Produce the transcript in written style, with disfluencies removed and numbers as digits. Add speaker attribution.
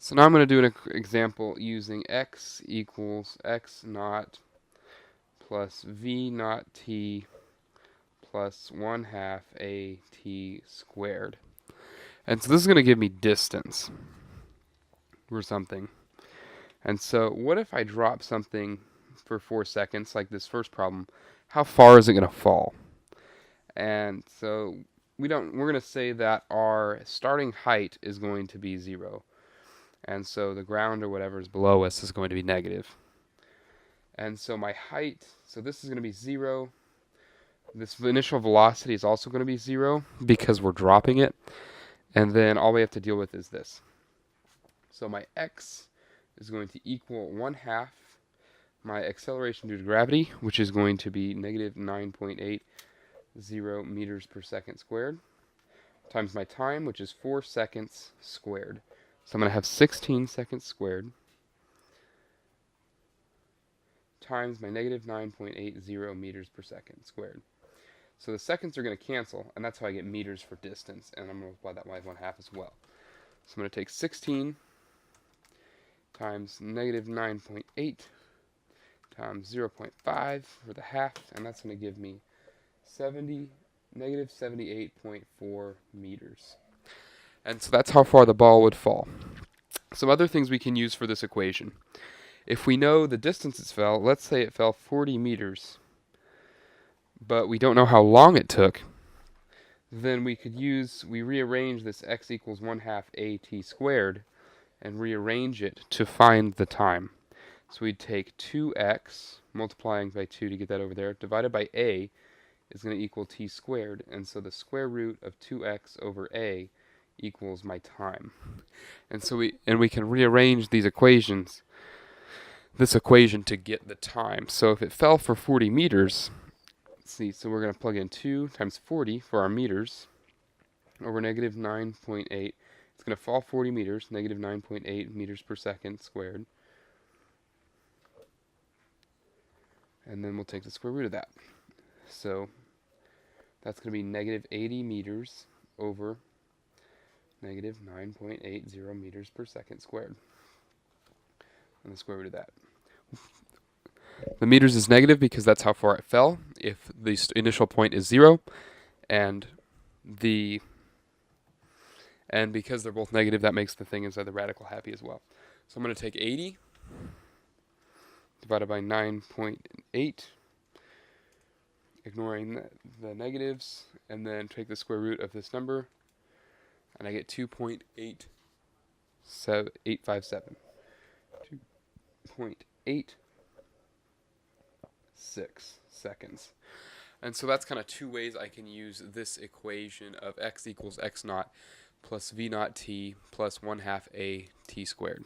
Speaker 1: So now I'm going to do an example using x equals x naught plus v naught t plus 1/2 a t squared. And so this is going to give me distance or something. And so what if I drop something for 4 seconds, like this first problem? How far is it going to fall? And so we're going to say that our starting height is going to be 0. And so the ground or whatever is below us is going to be negative. And so my height, so this is going to be 0. This initial velocity is also going to be 0 because we're dropping it. And then all we have to deal with is this. So my x is going to equal 1/2 my acceleration due to gravity, which is going to be negative 9.80 meters per second squared, times my time, which is 4 seconds squared. So I'm going to have 16 seconds squared times my negative 9.80 meters per second squared. So the seconds are going to cancel, and that's how I get meters for distance, and I'm going to multiply that by 1/2 as well. So I'm going to take 16 times negative 9.8 times 0.5 for the half, and that's going to give me negative 78.4 meters. And so that's how far the ball would fall. Some other things we can use for this equation. If we know the distance it fell, let's say it fell 40 meters, but we don't know how long it took, then we rearrange this x equals 1/2 at squared and rearrange it to find the time. So we'd take 2x, multiplying by 2 to get that over there, divided by a is going to equal t squared, and so the square root of 2x over a equals my time. And so we can rearrange this equation to get the time. So if it fell for 40 meters, let's see, so we're going to plug in 2 times 40 for our meters over negative 9.8. It's going to fall 40 meters, negative 9.8 meters per second squared. And then we'll take the square root of that. So that's going to be negative 80 meters over negative 9.80 meters per second squared. And the square root of that. The meters is negative because that's how far it fell. If the initial point is 0, and because they're both negative, that makes the thing inside the radical happy as well. So I'm going to take 80 divided by 9.8, ignoring the negatives, and then take the square root of this number, and I get 2.857. 2.86 seconds. And so that's kind of two ways I can use this equation of x equals x naught plus v naught t plus 1/2 a t squared.